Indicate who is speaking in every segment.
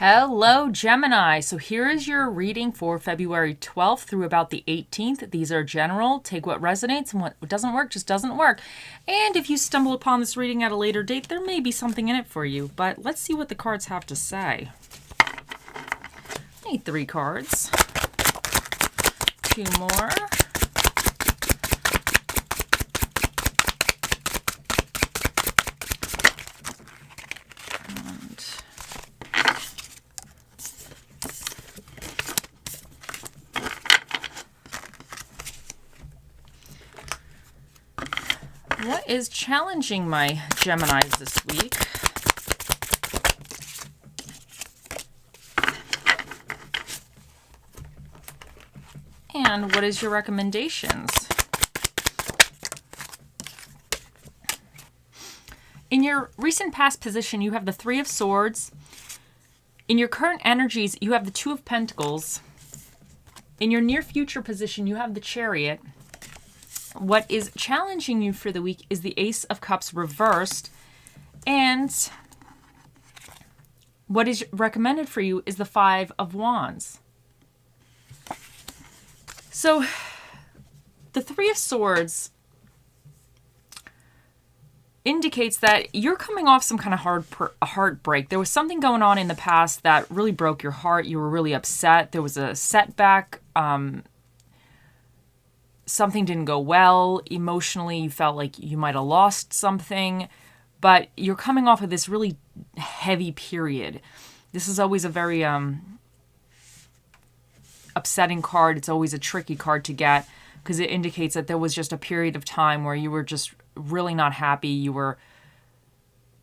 Speaker 1: Hello, Gemini. So here is your reading for February 12th through about the 18th. These are general. Take what resonates, and what doesn't work just doesn't work. And if you stumble upon this reading at a later date, there may be something in it for you. But let's see what the cards have to say. I need 3 cards. 2 more. What is challenging my Geminis this week? And what is your recommendations? In your recent past position, you have the 3 of Swords. In your current energies, you have the 2 of Pentacles. In your near future position, you have the Chariot. What is challenging you for the week is the Ace of Cups reversed. And what is recommended for you is the 5 of Wands. So the 3 of Swords indicates that you're coming off some kind of heartbreak. There was something going on in the past that really broke your heart. You were really upset. There was a setback. Something didn't go well. Emotionally, you felt like you might have lost something. But you're coming off of this really heavy period. This is always a very upsetting card. It's always a tricky card to get because it indicates that there was just a period of time where you were just really not happy. You were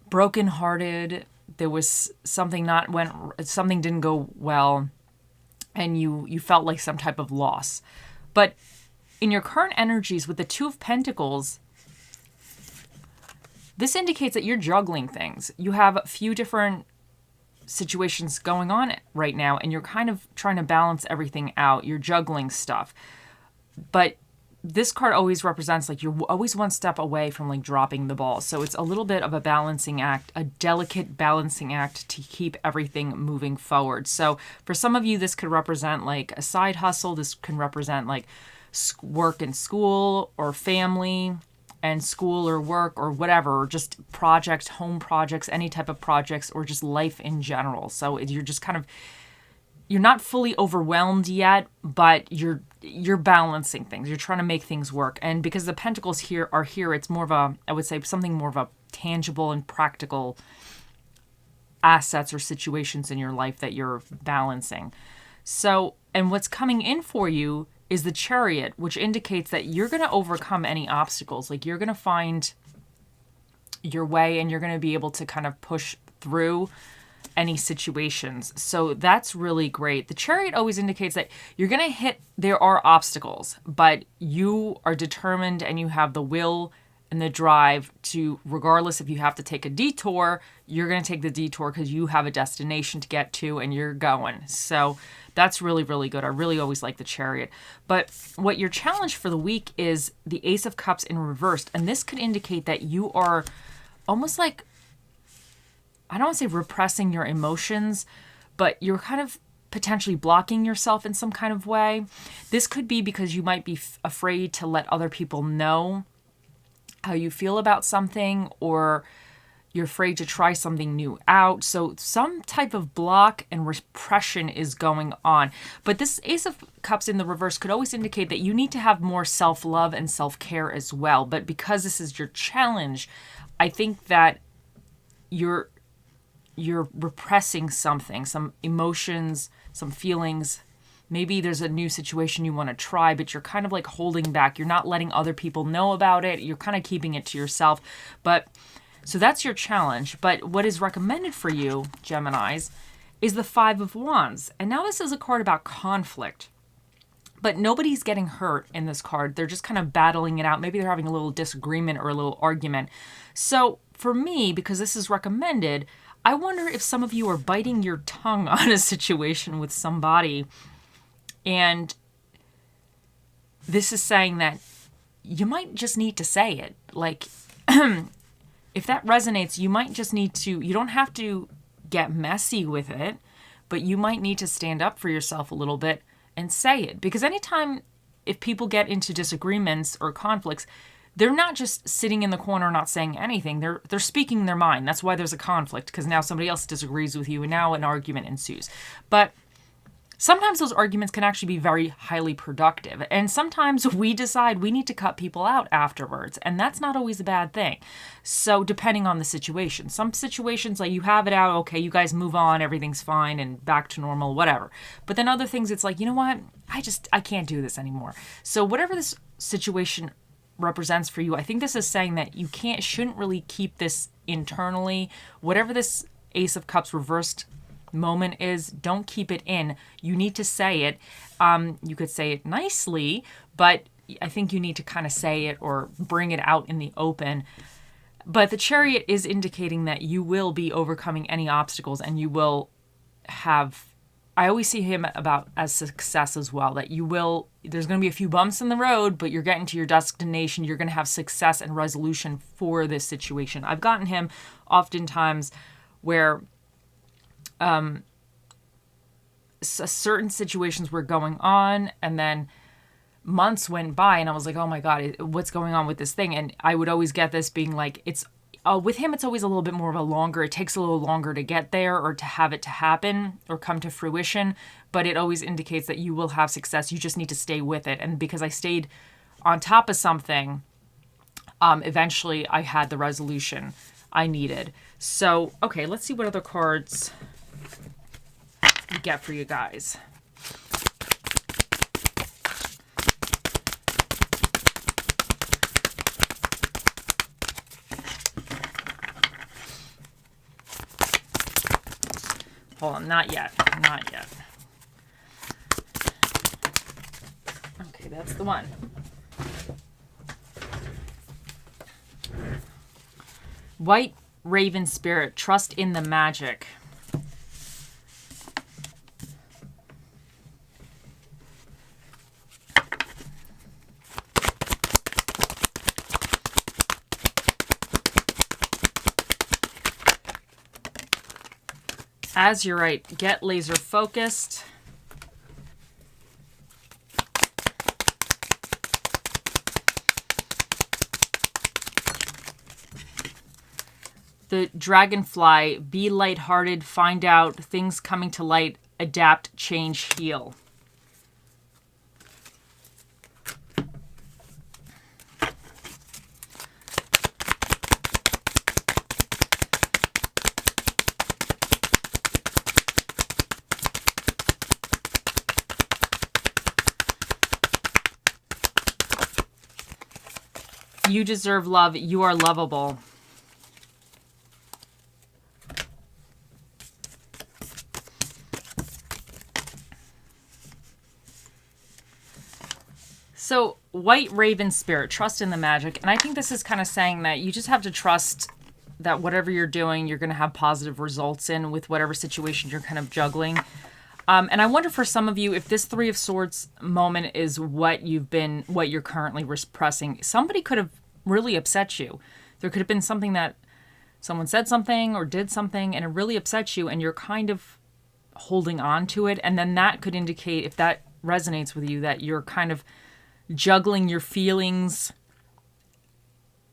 Speaker 1: brokenhearted. There was something didn't go well, and you felt like some type of loss. But in your current energies with the 2 of Pentacles, this indicates that you're juggling things. You have a few different situations going on right now, and you're kind of trying to balance everything out. You're juggling stuff. But this card always represents like you're always one step away from like dropping the ball. So it's a little bit of a balancing act, a delicate balancing act to keep everything moving forward. So for some of you, this could represent like a side hustle. This can represent like work and school, or family and school or work or whatever, or just projects, home projects, any type of projects, or just life in general. So you're just you're not fully overwhelmed yet, but you're balancing things. You're trying to make things work. And because the Pentacles are here, it's more of I would say something more of a tangible and practical assets or situations in your life that you're balancing. So, and what's coming in for you is the Chariot, which indicates that you're going to overcome any obstacles. Like you're going to find your way, and you're going to be able to kind of push through any situations. So that's really great. The Chariot always indicates that you're going to there are obstacles, but you are determined and you have the will and the drive to, regardless if you have to take a detour, you're going to take the detour because you have a destination to get to and you're going. So that's really, really good. I really always like the Chariot. But what your challenge for the week is the Ace of Cups in reversed. And this could indicate that you are almost like, I don't want to say repressing your emotions, but you're kind of potentially blocking yourself in some kind of way. This could be because you might be afraid to let other people know how you feel about something, or you're afraid to try something new out. So some type of block and repression is going on. But this Ace of Cups in the reverse could always indicate that you need to have more self-love and self-care as well. But because this is your challenge, I think that you're repressing something, some emotions, some feelings. Maybe there's a new situation you want to try, but you're kind of like holding back. You're not letting other people know about it. You're kind of keeping it to yourself. But so that's your challenge. But what is recommended for you, Geminis, is the 5 of Wands. And now this is a card about conflict. But nobody's getting hurt in this card. They're just kind of battling it out. Maybe they're having a little disagreement or a little argument. So for me, because this is recommended, I wonder if some of you are biting your tongue on a situation with somebody, and this is saying that you might just need to say it. Like, if that resonates, you might just need to, you don't have to get messy with it, but you might need to stand up for yourself a little bit and say it. Because anytime if people get into disagreements or conflicts, they're not just sitting in the corner not saying anything. They're speaking their mind. That's why there's a conflict, because now somebody else disagrees with you and now an argument ensues. But sometimes those arguments can actually be very highly productive. And sometimes we decide we need to cut people out afterwards. And that's not always a bad thing. So depending on the situation. Some situations, like you have it out, okay, you guys move on, everything's fine and back to normal, whatever. But then other things, it's like, you know what? I can't do this anymore. So whatever this situation represents for you, I think this is saying that you shouldn't really keep this internally. Whatever this Ace of Cups reversed moment is, don't keep it in. You need to say it. You could say it nicely, but I think you need to kind of say it or bring it out in the open. But the Chariot is indicating that you will be overcoming any obstacles, and you will have, I always see him about as success as well, that there's going to be a few bumps in the road, but you're getting to your destination. You're going to have success and resolution for this situation. I've gotten him oftentimes where certain situations were going on, and then months went by and I was like, oh my God, what's going on with this thing? And I would always get this being like, with him, it's always a little bit more of it takes a little longer to get there or to have it to happen or come to fruition, but it always indicates that you will have success. You just need to stay with it. And because I stayed on top of something, eventually I had the resolution I needed. So, okay, let's see what other cards we get for you guys. Hold on, not yet. Okay, that's the one. White Raven Spirit, trust in the magic. Azurite, get laser focused. The Dragonfly, be lighthearted, find out things coming to light, adapt, change, heal. You deserve love. You are lovable. So, White Raven Spirit, trust in the magic. And I think this is kind of saying that you just have to trust that whatever you're doing, you're going to have positive results in with whatever situation you're kind of juggling. And I wonder for some of you, if this Three of Swords moment is what you're currently repressing, somebody could have really upset you. There could have been something that someone said something or did something and it really upset you and you're kind of holding on to it. And then that could indicate, if that resonates with you, that you're kind of juggling your feelings,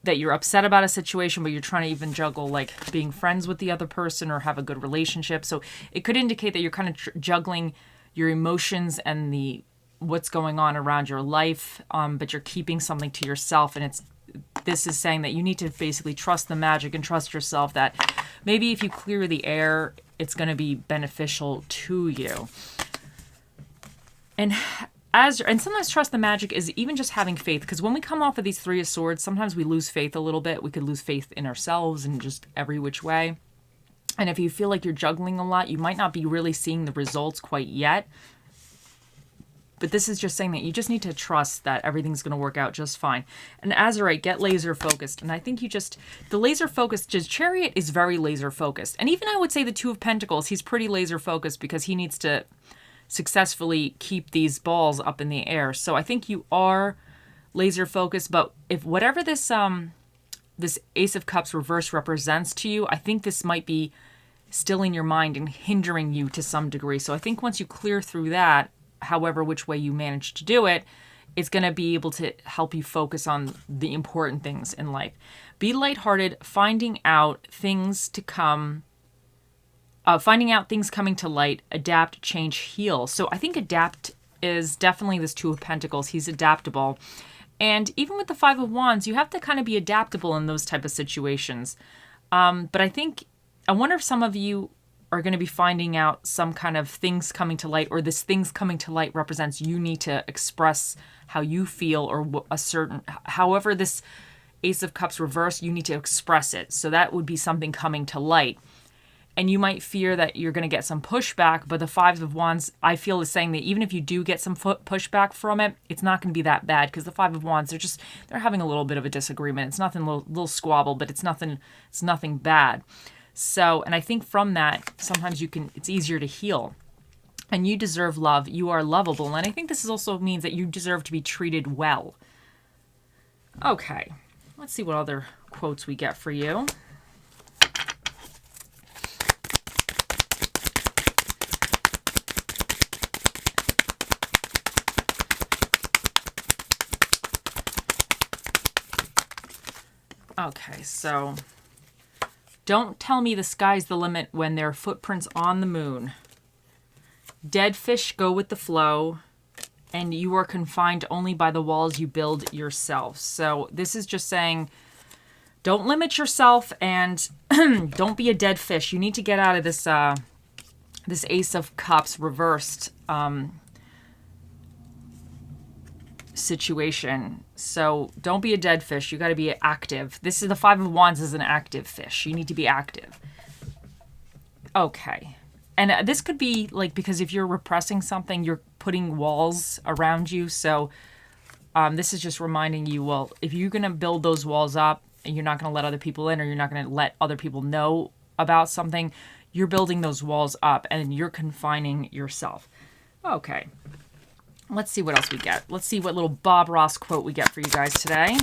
Speaker 1: that you're upset about a situation, but you're trying to even juggle like being friends with the other person or have a good relationship. So it could indicate that you're kind of juggling your emotions and what's going on around your life, but you're keeping something to yourself. And this is saying that you need to basically trust the magic and trust yourself, that maybe if you clear the air, it's going to be beneficial to you. And sometimes trust the magic is even just having faith, because when we come off of these Three of Swords, sometimes we lose faith a little bit. We could lose faith in ourselves and just every which way. And if you feel like you're juggling a lot, you might not be really seeing the results quite yet. But this is just saying that you just need to trust that everything's going to work out just fine. And Azurite, get laser focused. And I think the laser focused, Chariot is very laser focused. And even I would say the Two of Pentacles, he's pretty laser focused because he needs to successfully keep these balls up in the air. So I think you are laser focused, but if whatever this Ace of Cups reverse represents to you, I think this might be still in your mind and hindering you to some degree. So I think once you clear through that, however which way you manage to do it, it's going to be able to help you focus on the important things in life. Be lighthearted, finding out things to come, finding out things coming to light, adapt, change, heal. So I think adapt is definitely this Two of Pentacles. He's adaptable. And even with the Five of Wands, you have to kind of be adaptable in those type of situations. But I wonder if some of you are going to be finding out some kind of things coming to light, or this things coming to light represents you need to express how you feel, or however this Ace of Cups reverse, you need to express it. So that would be something coming to light. And you might fear that you're going to get some pushback, but the Five of Wands, I feel, is saying that even if you do get some pushback from it, it's not going to be that bad, because the Five of Wands, they're having a little bit of a disagreement. It's nothing, little squabble, but it's nothing bad. So, and I think from that, sometimes it's easier to heal. And you deserve love. You are lovable. And I think this also means that you deserve to be treated well. Okay, let's see what other quotes we get for you. Okay, so don't tell me the sky's the limit when there are footprints on the moon. Dead fish go with the flow, and you are confined only by the walls you build yourself. So this is just saying, don't limit yourself, and don't be a dead fish. You need to get out of this this Ace of Cups reversed situation. So don't be a dead fish. You got to be active. This is the Five of Wands is an active fish. You need to be active. Okay. And this could be like, because if you're repressing something, you're putting walls around you. So this is just reminding you, well, if you're going to build those walls up and you're not going to let other people in, or you're not going to let other people know about something, you're building those walls up and you're confining yourself. Okay. Let's see what else we get. Let's see what little Bob Ross quote we get for you guys today.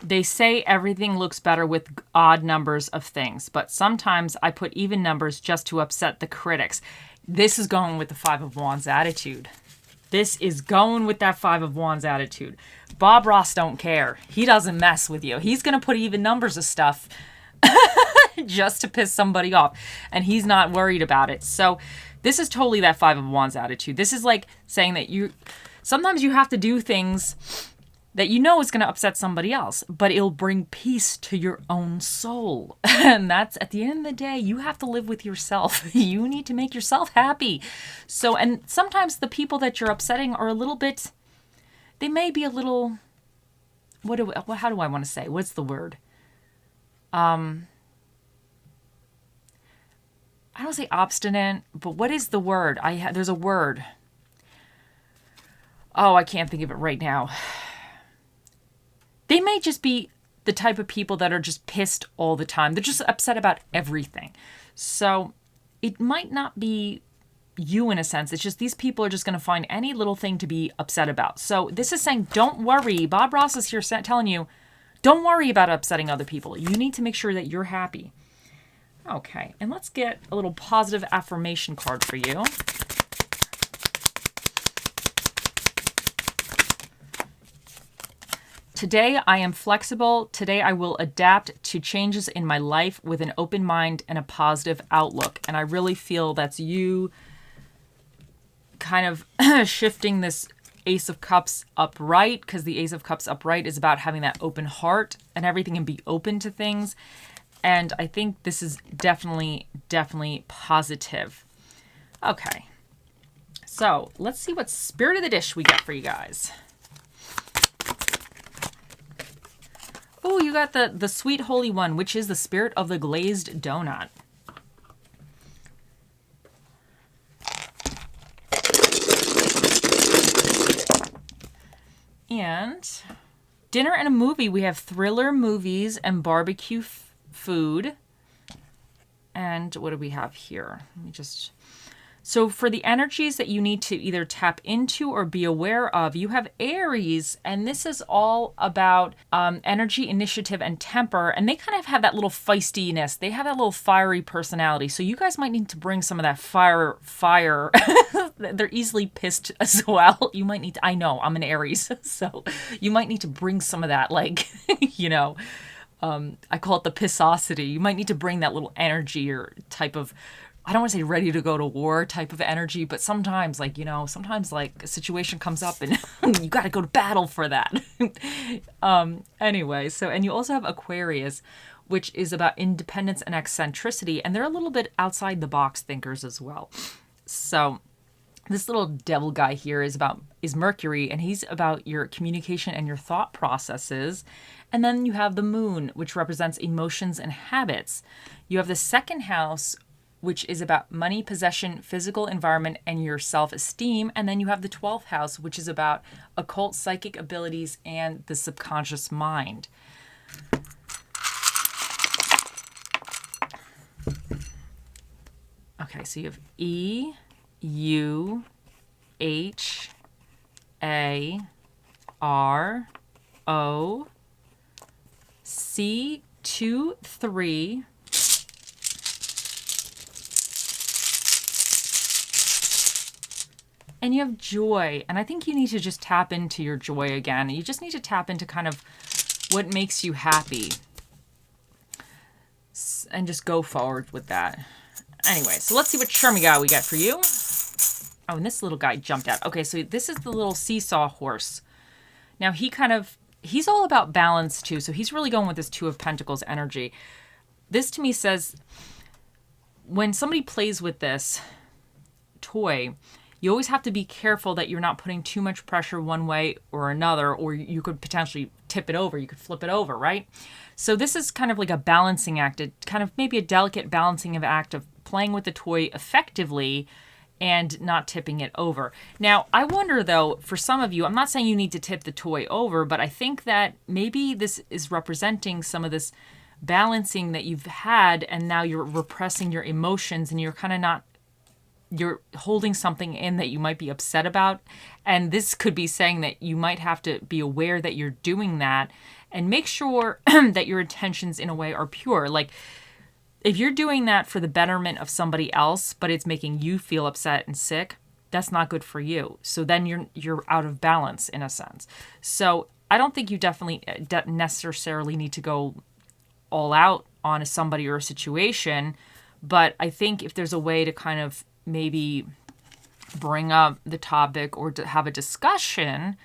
Speaker 1: They say everything looks better with odd numbers of things, but sometimes I put even numbers just to upset the critics. This is going with the Five of Wands attitude. This is going with that Five of Wands attitude. Bob Ross don't care. He doesn't mess with you. He's going to put even numbers of stuff just to piss somebody off, and he's not worried about it. So this is totally that Five of Wands attitude. This is like saying that sometimes you have to do things that you know is going to upset somebody else, but it'll bring peace to your own soul. And that's, at the end of the day, you have to live with yourself. You need to make yourself happy. So, and sometimes the people that you're upsetting are a little bit, they may be a little, how do I want to say? What's the word? I don't say obstinate, but what is the word? There's a word. Oh, I can't think of it right now. They may just be the type of people that are just pissed all the time. They're just upset about everything. So it might not be you in a sense. It's just these people are just going to find any little thing to be upset about. So this is saying, don't worry. Bob Ross is here telling you, don't worry about upsetting other people. You need to make sure that you're happy. Okay, and let's get a little positive affirmation card for you. Today, I am flexible. Today, I will adapt to changes in my life with an open mind and a positive outlook. And I really feel that's you kind of shifting this Ace of Cups upright, because the Ace of Cups upright is about having that open heart and everything and be open to things. And I think this is definitely positive. Okay. So let's see what Spirit of the Dish we get for you guys. Oh, you got the Sweet Holy One, which is the spirit of the glazed donut. And dinner and a movie. We have thriller movies and barbecue food. And what do we have here? Let me just... So for the energies that you need to either tap into or be aware of, you have Aries, and this is all about energy, initiative, and temper. And they kind of have that little feistiness. They have that little fiery personality. So you guys might need to bring some of that fire. They're easily pissed as well. You might need to, I know, I'm an Aries, so you might need to bring some of that, like, you know, I call it the pissosity. You might need to bring that little energy or type of, I don't want to say ready to go to war type of energy, but sometimes, like, you know, sometimes like a situation comes up and you got to go to battle for that. Anyway, so, and you also have Aquarius, which is about independence and eccentricity, and they're a little bit outside the box thinkers as well. So this little devil guy here is Mercury, and he's about your communication and your thought processes. And then you have the moon, which represents emotions and habits. You have the second house, which is about money, possession, physical environment, and your self-esteem. And then you have the 12th house, which is about occult psychic abilities and the subconscious mind. Okay, so you have E, U, H, A, R, O, C, 2, 3, and you have joy. And I think you need to just tap into your joy again. You just need to tap into kind of what makes you happy and just go forward with that. Anyway, so let's see what Shermiga we got for you. Oh, and this little guy jumped out. Okay, so this is the little seesaw horse. Now he's all about balance too. So he's really going with this Two of Pentacles energy. This to me says when somebody plays with this toy, you always have to be careful that you're not putting too much pressure one way or another, or you could potentially tip it over. You could flip it over, right? So this is kind of like a balancing act, kind of maybe a delicate balancing act of playing with the toy effectively and not tipping it over. Now, I wonder though, for some of you, I'm not saying you need to tip the toy over, but I think that maybe this is representing some of this balancing that you've had, and now you're repressing your emotions and you're kind of not, you're holding something in that you might be upset about. And this could be saying that you might have to be aware that you're doing that and make sure that your intentions in a way are pure. Like if you're doing that for the betterment of somebody else, but it's making you feel upset and sick, that's not good for you. So then you're out of balance in a sense. So I don't think you definitely necessarily need to go all out on somebody or a situation. But I think if there's a way to kind of maybe bring up the topic or to have a discussion,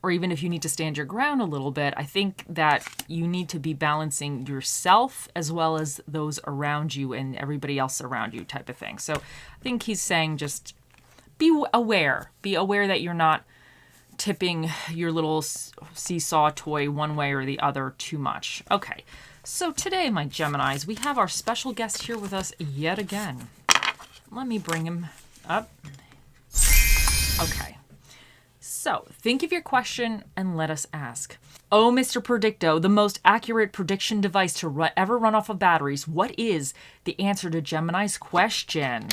Speaker 1: or even if you need to stand your ground a little bit, I think that you need to be balancing yourself as well as those around you and everybody else around you type of thing. So I think he's saying just be aware. Be aware that you're not tipping your little seesaw toy one way or the other too much. Okay. So today, my Geminis, we have our special guest here with us yet again. Let me bring him up. Okay. So think of your question and let us ask. Oh, Mr. Predicto, the most accurate prediction device to ever run off of batteries. What is the answer to Gemini's question?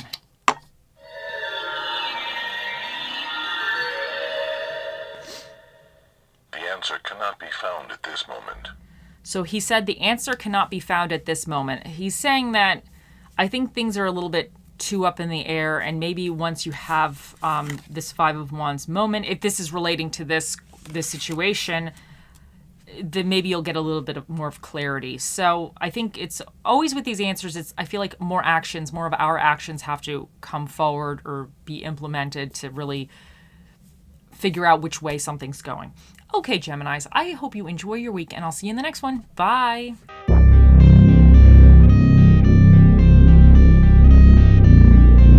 Speaker 2: The answer cannot be found at this moment.
Speaker 1: So he said the answer cannot be found at this moment. He's saying that I think things are a little bit too up in the air, and maybe once you have this Five of Wands moment, if this is relating to this situation, then maybe you'll get a little bit more of clarity. So I think it's always with these answers, I feel like more of our actions have to come forward or be implemented to really figure out which way something's going. Okay, Geminis, I hope you enjoy your week, and I'll see you in the next one. Bye.